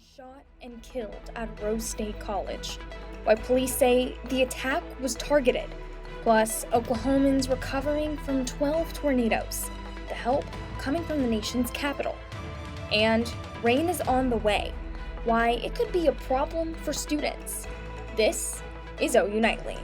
Shot and killed at Rose State College, while police say the attack was targeted. Plus, Oklahomans recovering from 12 tornadoes, the help coming from the nation's capital. And rain is on the way, why it could be a problem for students. This is OU Nightly.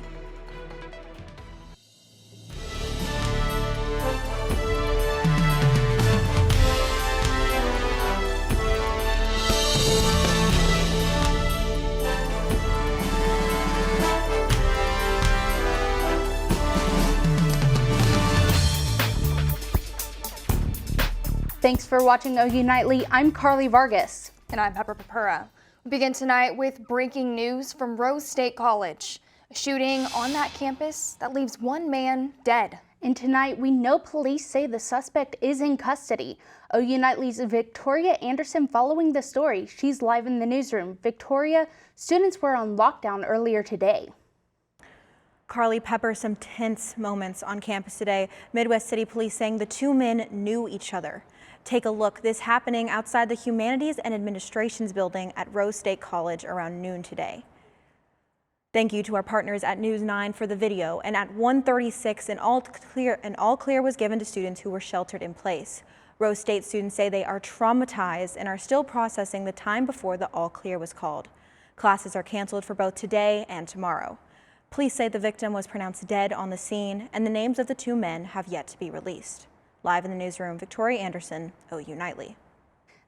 Thanks for watching OU Nightly. I'm Carly Vargas. And I'm Purpura. We begin tonight with breaking news from Rose State College. A shooting on that campus that leaves one man dead. And tonight, we know police say the suspect is in custody. OU Nightly's Victoria Anderson following the story. She's live in the newsroom. Victoria, students were on lockdown earlier today. Carly, Pepper, some tense moments on campus today. Midwest City Police saying the two men knew each other. Take a look. This happening outside the Humanities and Administrations building at Rose State College around noon today. Thank you to our partners at News 9 for the video. And at 1:36, an all clear was given to students who were sheltered in place. Rose State students say they are traumatized and are still processing the time before the all clear was called. Classes are canceled for both today and tomorrow. Police say the victim was pronounced dead on the scene, and the names of the two men have yet to be released. Live in the newsroom, Victoria Anderson, OU Nightly.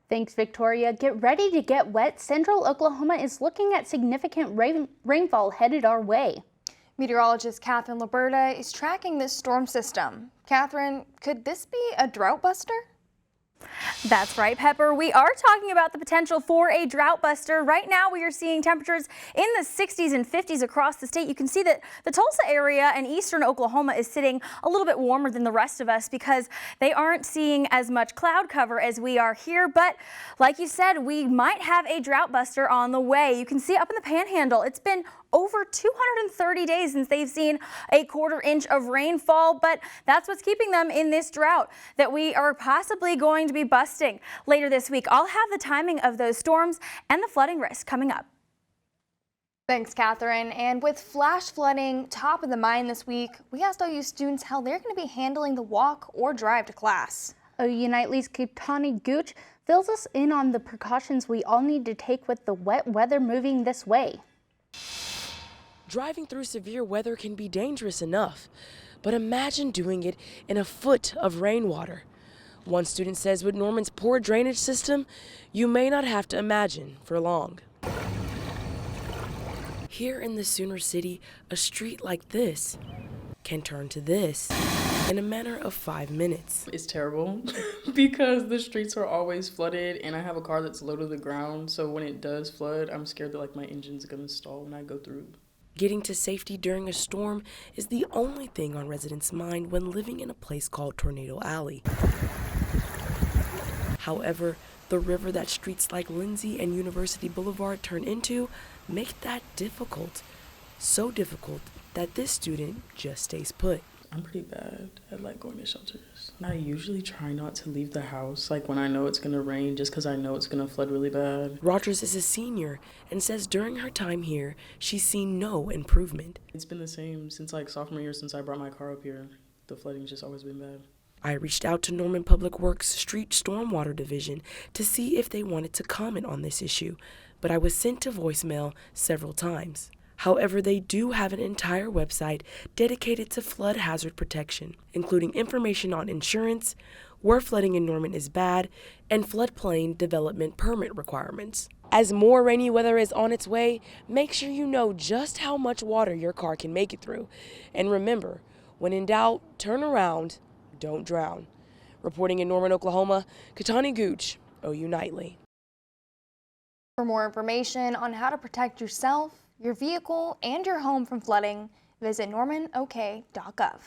Thanks, Victoria. Get ready to get wet. Central Oklahoma is looking at significant rainfall headed our way. Meteorologist Catherine Liberta is tracking this storm system. Catherine, could this be a drought buster? That's right, Pepper. We are talking about the potential for a drought buster. Right now, we are seeing temperatures in the 60s and 50s across the state. You can see that the Tulsa area and eastern Oklahoma is sitting a little bit warmer than the rest of us because they aren't seeing as much cloud cover as we are here. But like you said, we might have a drought buster on the way. You can see up in the Panhandle, it's been over 230 days since they've seen a quarter-inch of rainfall, but that's what's keeping them in this drought that we are possibly going to be busting later this week. I'll have the timing of those storms and the flooding risk coming up. Thanks, Catherine. And with flash flooding top of the mind this week, we asked OU students how they're going to be handling the walk or drive to class. OU Nightly's Gouch fills us in on the precautions we all need to take with the wet weather moving this way. Driving through severe weather can be dangerous enough, but imagine doing it in a foot of rainwater. One student says with Norman's poor drainage system, you may not have to imagine for long. Here in the Sooner City, a street like this can turn to this in a matter of 5 minutes. It's terrible because the streets are always flooded and I have a car that's low to the ground, so when it does flood, I'm scared that my engine's gonna stall when I go through. Getting to safety during a storm is the only thing on residents' mind when living in a place called Tornado Alley. However, the river that streets like Lindsay and University Boulevard turn into make that difficult. So difficult that this student just stays put. I'm pretty bad at going to shelters. I usually try not to leave the house when I know it's gonna rain just because I know it's gonna flood really bad. Rogers is a senior and says during her time here, she's seen no improvement. It's been the same since sophomore year since I brought my car up here. The flooding's just always been bad. I reached out to Norman Public Works Street Stormwater Division to see if they wanted to comment on this issue, but I was sent to voicemail several times. However, they do have an entire website dedicated to flood hazard protection, including information on insurance, where flooding in Norman is bad, and floodplain development permit requirements. As more rainy weather is on its way, make sure you know just how much water your car can make it through. And remember, when in doubt, turn around, don't drown. Reporting in Norman, Oklahoma, Gouch, OU Nightly. For more information on how to protect yourself, your vehicle, and your home from flooding, visit normanok.gov.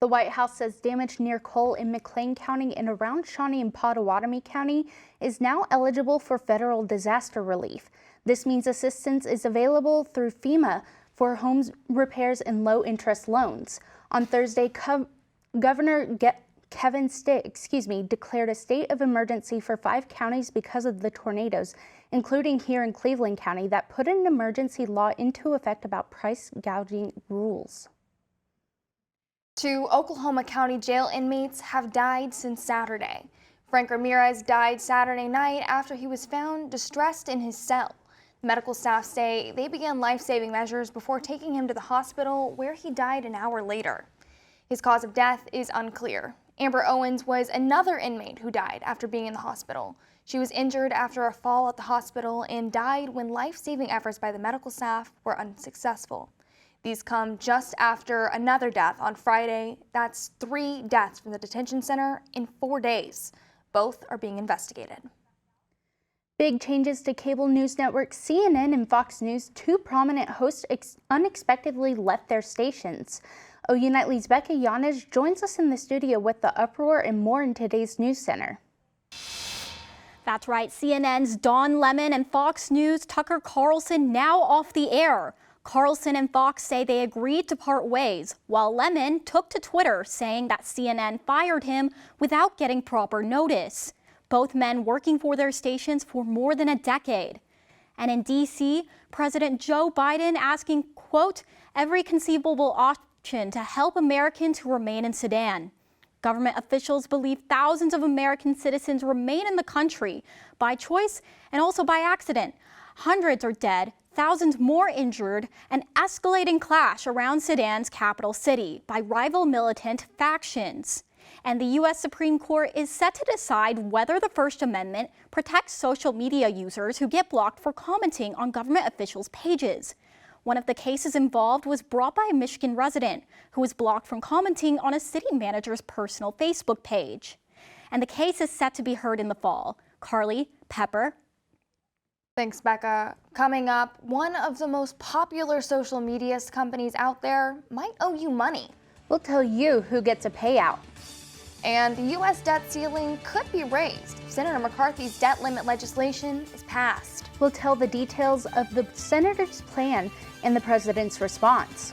The White House says damage near coal in McLean County and around Shawnee and Pottawatomie County is now eligible for federal disaster relief. This means assistance is available through FEMA for home repairs and low-interest loans. On Thursday, Governor declared a state of emergency for 5 counties because of the tornadoes, including here in Cleveland County, that put an emergency law into effect about price gouging rules. 2 Oklahoma County jail inmates have died since Saturday. Frank Ramirez died Saturday night after he was found distressed in his cell. Medical staff say they began life-saving measures before taking him to the hospital, where he died an hour later. His cause of death is unclear. Amber Owens was another inmate who died after being in the hospital. She was injured after a fall at the hospital and died when life-saving efforts by the medical staff were unsuccessful. These come just after another death on Friday. That's 3 deaths from the detention center in 4 days. Both are being investigated. Big changes to cable news networks CNN and Fox News. 2 prominent hosts unexpectedly left their stations. OU Nightly's Becca Yanez joins us in the studio with the uproar and more in today's News Center. That's right, CNN's Don Lemon and Fox News' Tucker Carlson now off the air. Carlson and Fox say they agreed to part ways, while Lemon took to Twitter saying that CNN fired him without getting proper notice. Both men working for their stations for more than a decade. And in D.C., President Joe Biden asking, quote, every conceivable option to help Americans who remain in Sudan. Government officials believe thousands of American citizens remain in the country by choice and also by accident. Hundreds are dead, thousands more injured, an escalating clash around Sudan's capital city by rival militant factions. And the U.S. Supreme Court is set to decide whether the First Amendment protects social media users who get blocked for commenting on government officials' pages. One of the cases involved was brought by a Michigan resident who was blocked from commenting on a city manager's personal Facebook page. And the case is set to be heard in the fall. Carly, Pepper. Thanks, Becca. Coming up, one of the most popular social media companies out there might owe you money. We'll tell you who gets a payout. And the U.S. debt ceiling could be raised if Senator McCarthy's debt limit legislation is passed. We'll tell the details of the senator's plan and the president's response.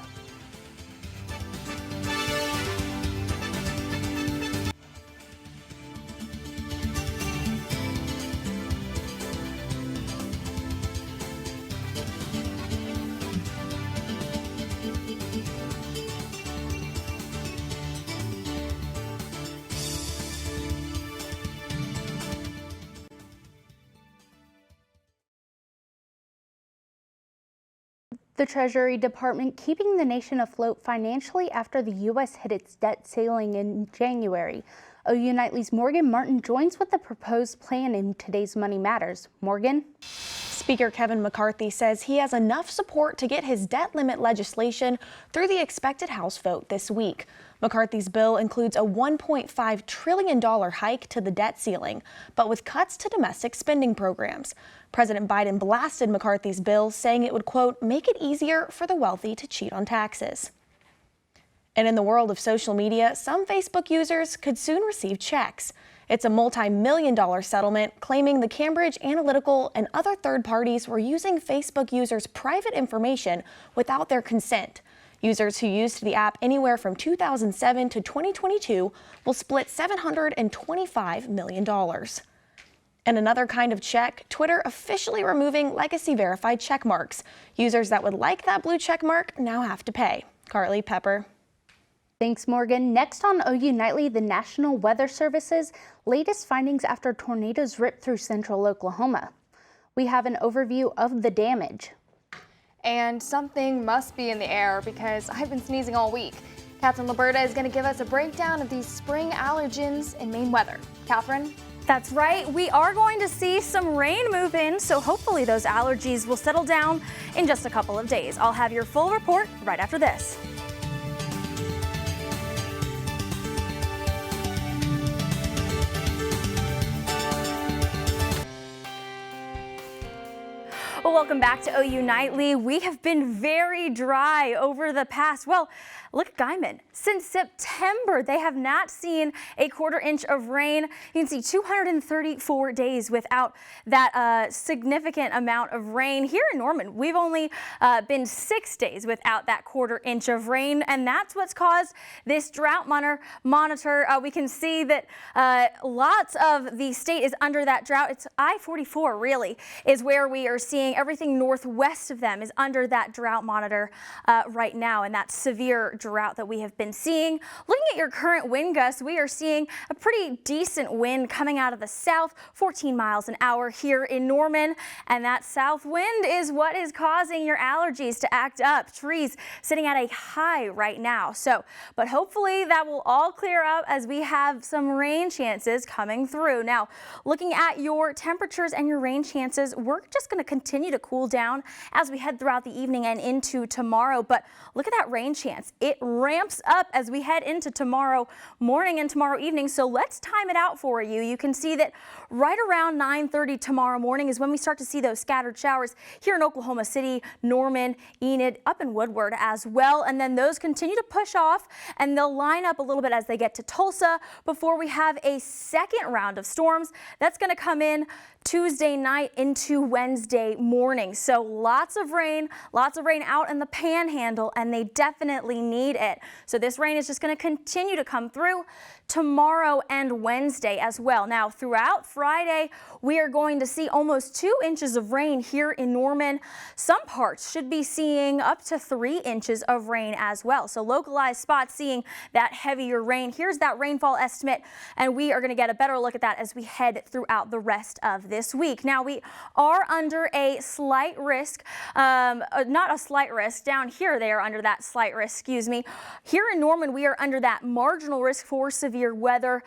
The Treasury Department keeping the nation afloat financially after the U.S. hit its debt ceiling in January. OU Nightly's Morgan Martin joins with the proposed plan in today's Money Matters. Morgan? Speaker Kevin McCarthy says he has enough support to get his debt limit legislation through the expected House vote this week. McCarthy's bill includes a $1.5 trillion hike to the debt ceiling, but with cuts to domestic spending programs. President Biden blasted McCarthy's bill, saying it would, quote, make it easier for the wealthy to cheat on taxes. And in the world of social media, some Facebook users could soon receive checks. It's a multi-million-dollar settlement claiming the Cambridge Analytica and other third parties were using Facebook users' private information without their consent. Users who used the app anywhere from 2007 to 2022 will split $725 million. And another kind of check, Twitter officially removing legacy verified check marks. Users that would like that blue check mark now have to pay. Carly, Pepper. Thanks, Morgan. Next on OU Nightly, the National Weather Service's latest findings after tornadoes ripped through central Oklahoma. We have an overview of the damage. And something must be in the air because I've been sneezing all week. Catherine Liberta is going to give us a breakdown of these spring allergens in Maine weather. Catherine? That's right. We are going to see some rain move in, so hopefully those allergies will settle down in just a couple of days. I'll have your full report right after this. Well, welcome back to OU Nightly. We have been very dry over the past, well, look at Guyman. Since September, they have not seen a quarter-inch of rain. You can see 234 days without that significant amount of rain. Here in Norman, we've only been 6 days without that quarter-inch of rain, and that's what's caused this drought monitor. We can see that lots of the state is under that drought. It's I-44 really is where we are seeing everything northwest of them is under that drought monitor right now, and that severe drought that we have been seeing. Looking at your current wind gusts, we are seeing a pretty decent wind coming out of the south, 14 miles an hour here in Norman, and that south wind is what is causing your allergies to act up. Trees sitting at a high right now. But hopefully that will all clear up as we have some rain chances coming through. Now, looking at your temperatures and your rain chances, we're just going to continue to cool down as we head throughout the evening and into tomorrow. But look at that rain chance. It ramps up as we head into tomorrow morning and tomorrow evening. So let's time it out for you. You can see that right around 9:30 tomorrow morning is when we start to see those scattered showers here in Oklahoma City, Norman, Enid, up in Woodward as well. And then those continue to push off and they'll line up a little bit as they get to Tulsa before we have a second round of storms that's going to come in Tuesday night into Wednesday morning. So lots of rain out in the panhandle, and they definitely need it. So this rain is just going to continue to come through tomorrow and Wednesday as well. Now, throughout Friday, we are going to see almost 2 inches of rain here in Norman. Some parts should be seeing up to 3 inches of rain as well. So localized spots seeing that heavier rain. Here's that rainfall estimate, and we are going to get a better look at that as we head throughout the rest of this week. Now, we are under a slight risk, not a slight risk, down here they are under that slight risk, excuse me. Here in Norman, we are under that marginal risk for severe weather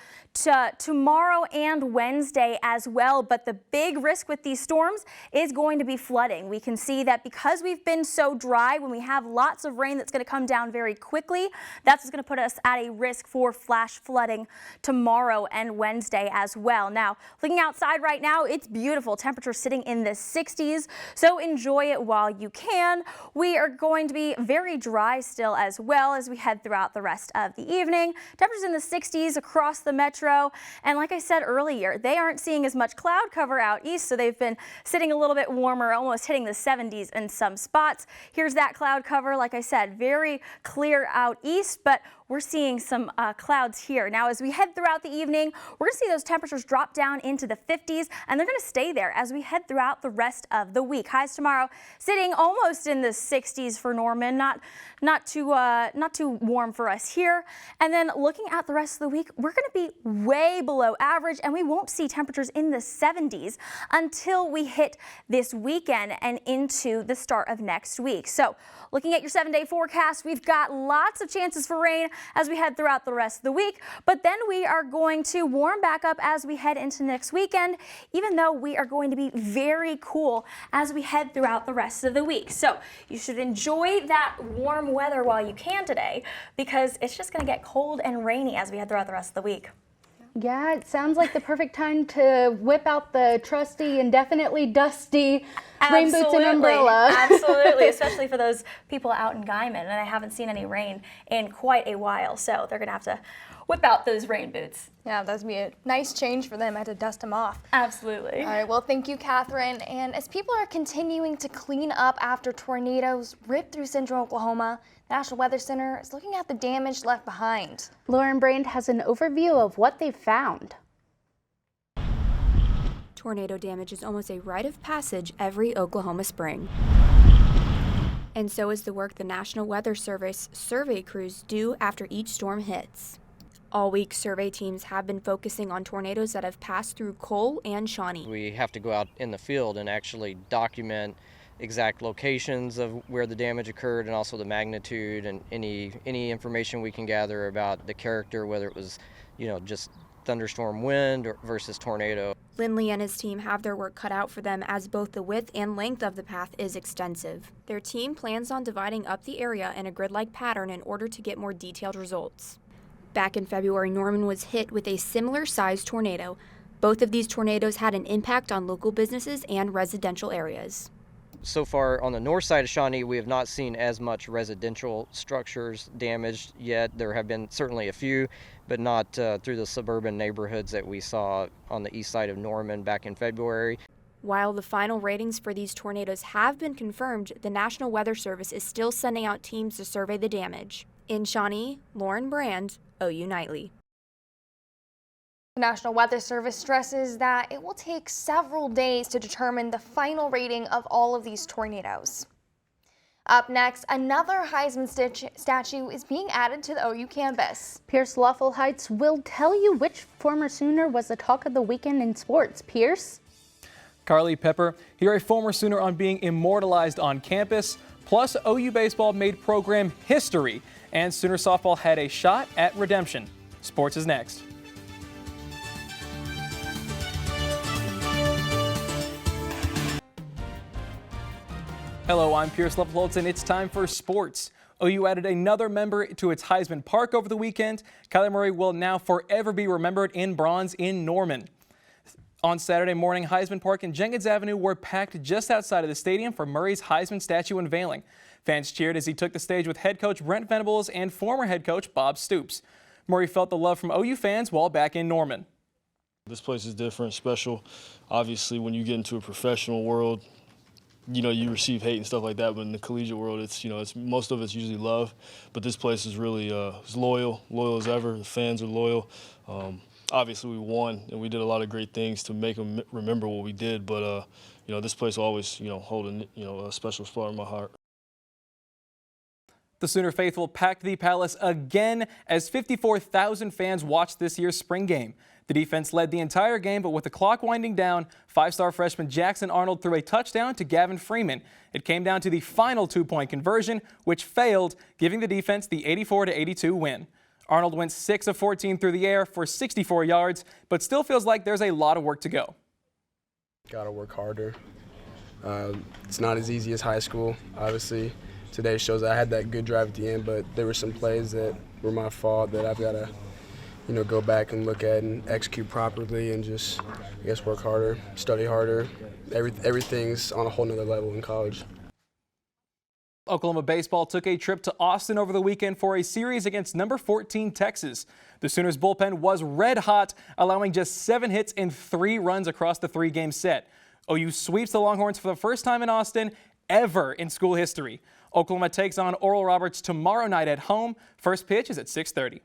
tomorrow and Wednesday as well. But the big risk with these storms is going to be flooding. We can see that because we've been so dry, when we have lots of rain that's going to come down very quickly, that's what's going to put us at a risk for flash flooding tomorrow and Wednesday as well. Now, looking outside right now, it's beautiful. Temperature sitting in the 60s, so enjoy it while you can. We are going to be very dry still as well as we head throughout the rest of the evening. Temperatures in the 60s across the metro, and like I said earlier, they aren't seeing as much cloud cover out east, so they've been sitting a little bit warmer, almost hitting the 70s in some spots. Here's that cloud cover. Like I said, very clear out east, but we're seeing some clouds here. Now, as we head throughout the evening, we're going to see those temperatures drop down into the 50s, and they're going to stay there as we head throughout the rest of the week. Highs tomorrow sitting almost in the 60s for Norman, not too warm for us here. And then looking at the rest of the week, we're going to be way below average, and we won't see temperatures in the 70s until we hit this weekend and into the start of next week. So looking at your 7-day forecast, we've got lots of chances for rain as we head throughout the rest of the week, but then we are going to warm back up as we head into next weekend, even though we are going to be very cool as we head throughout the rest of the week. So you should enjoy that warm weather while you can today, because it's just going to get cold and rainy as we head throughout the rest of the week. Yeah, it sounds like the perfect time to whip out the trusty and definitely dusty rain boots and umbrella. Absolutely, especially for those people out in Guyman, and I haven't seen any rain in quite a while, so they're going to have to whip out those rain boots. Yeah, that's be a nice change for them. I had to dust them off. Absolutely. All right, well, thank you, Catherine. And as people are continuing to clean up after tornadoes rip through central Oklahoma, the National Weather Center is looking at the damage left behind. Lauren Brand has an overview of what they've found. Tornado damage is almost a rite of passage every Oklahoma spring. And so is the work the National Weather Service survey crews do after each storm hits. All week, survey teams have been focusing on tornadoes that have passed through Cole and Shawnee. We have to go out in the field and actually document exact locations of where the damage occurred and also the magnitude and any information we can gather about the character, whether it was, just thunderstorm wind versus tornado. Lindley and his team have their work cut out for them as both the width and length of the path is extensive. Their team plans on dividing up the area in a grid-like pattern in order to get more detailed results. Back in February, Norman was hit with a similar-sized tornado. Both of these tornadoes had an impact on local businesses and residential areas. So far on the north side of Shawnee, we have not seen as much residential structures damaged yet. There have been certainly a few, but not through the suburban neighborhoods that we saw on the east side of Norman back in February. While the final ratings for these tornadoes have been confirmed, the National Weather Service is still sending out teams to survey the damage. In Shawnee, Lauren Brand, OU Nightly. The National Weather Service stresses that it will take several days to determine the final rating of all of these tornadoes. Up next, another Heisman statue is being added to the OU campus. Pierce Loeffelholz will tell you which former Sooner was the talk of the weekend in sports. Pierce? Carly, Pepper, here a former Sooner on being immortalized on campus. Plus, OU baseball made program history, and Sooner softball had a shot at redemption. Sports is next. Hello, I'm Pierce Loeffelholz, and it's time for sports. OU added another member to its Heisman Park over the weekend. Kyler Murray will now forever be remembered in bronze in Norman. On Saturday morning, Heisman Park and Jenkins Avenue were packed just outside of the stadium for Murray's Heisman statue unveiling. Fans cheered as he took the stage with head coach Brent Venables and former head coach Bob Stoops. Murray felt the love from OU fans while back in Norman. This place is different, special. Obviously, when you get into a professional world, you receive hate and stuff like that, but in the collegiate world, it's most of it's usually love. But this place is really is loyal as ever. The fans are loyal. Obviously, we won, and we did a lot of great things to make them remember what we did. But this place will always, hold a special spot in my heart. The Sooner faithful packed the Palace again as 54,000 fans watched this year's spring game. The defense led the entire game, but with the clock winding down, five-star freshman Jackson Arnold threw a touchdown to Gavin Freeman. It came down to the final two-point conversion, which failed, giving the defense the 84-82 win. Arnold went 6 of 14 through the air for 64 yards, but still feels like there's a lot of work to go. Gotta work harder. It's not as easy as high school, obviously. Today shows I had that good drive at the end, but there were some plays that were my fault that I've got to go back and look at and execute properly and just, work harder, study harder. Everything's on a whole nother level in college. Oklahoma baseball took a trip to Austin over the weekend for a series against number 14 Texas. The Sooners bullpen was red hot, allowing just 7 hits and 3 runs across the 3-game set. OU sweeps the Longhorns for the first time in Austin ever in school history. Oklahoma takes on Oral Roberts tomorrow night at home. First pitch is at 6:30.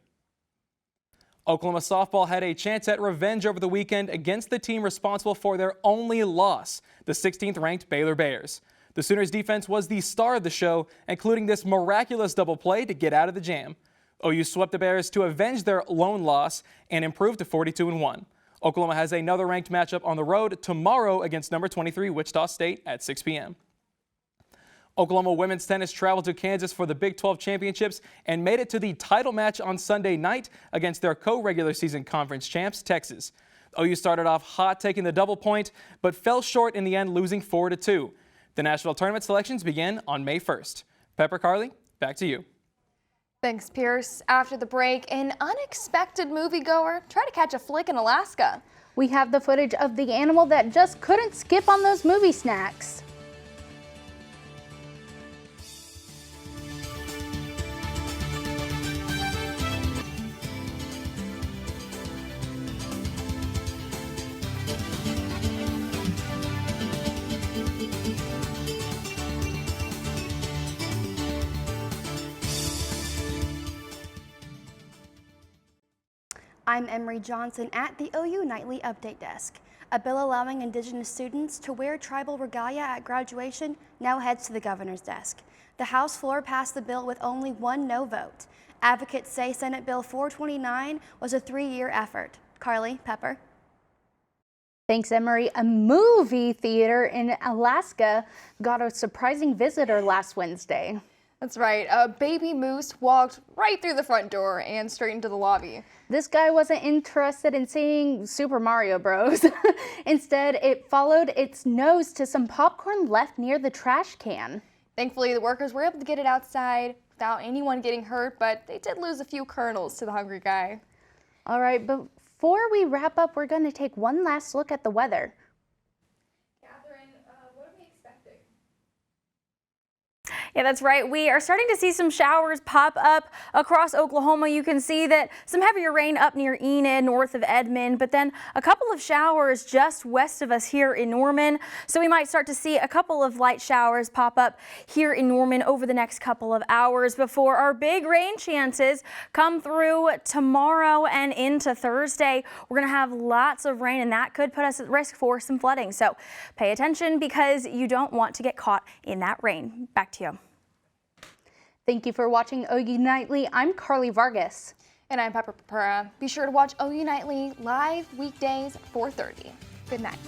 Oklahoma softball had a chance at revenge over the weekend against the team responsible for their only loss, the 16th-ranked Baylor Bears. The Sooners defense was the star of the show, including this miraculous double play to get out of the jam. OU swept the Bears to avenge their lone loss and improved to 42-1. Oklahoma has another ranked matchup on the road tomorrow against number 23 Wichita State at 6 p.m. Oklahoma women's tennis traveled to Kansas for the Big 12 championships and made it to the title match on Sunday night against their co-regular season conference champs, Texas. OU started off hot, taking the double point, but fell short in the end, losing 4-2. The national tournament selections begin on May 1st. Pepper, Carly, back to you. Thanks, Pierce. After the break, an unexpected moviegoer tried to catch a flick in Alaska. We have the footage of the animal that just couldn't skip on those movie snacks. I'm Emmery Johnson at the OU Nightly Update Desk. A bill allowing Indigenous students to wear tribal regalia at graduation now heads to the governor's desk. The House floor passed the bill with only one no vote. Advocates say Senate Bill 429 was a 3-year effort. Carly, Pepper. Thanks, Emmery. A movie theater in Alaska got a surprising visitor last Wednesday. That's right. A baby moose walked right through the front door and straight into the lobby. This guy wasn't interested in seeing Super Mario Bros. Instead, it followed its nose to some popcorn left near the trash can. Thankfully, the workers were able to get it outside without anyone getting hurt, but they did lose a few kernels to the hungry guy. All right, before we wrap up, we're going to take one last look at the weather. Catherine, what are we expecting? Yeah, that's right. We are starting to see some showers pop up across Oklahoma. You can see that some heavier rain up near Enid, north of Edmond, but then a couple of showers just west of us here in Norman. So we might start to see a couple of light showers pop up here in Norman over the next couple of hours before our big rain chances come through tomorrow and into Thursday. We're going to have lots of rain, and that could put us at risk for some flooding. So pay attention because you don't want to get caught in that rain. Back to you. Thank you for watching OU Nightly. I'm Carly Vargas. And I'm Purpura. Be sure to watch OU Nightly live weekdays 4:30. Good night.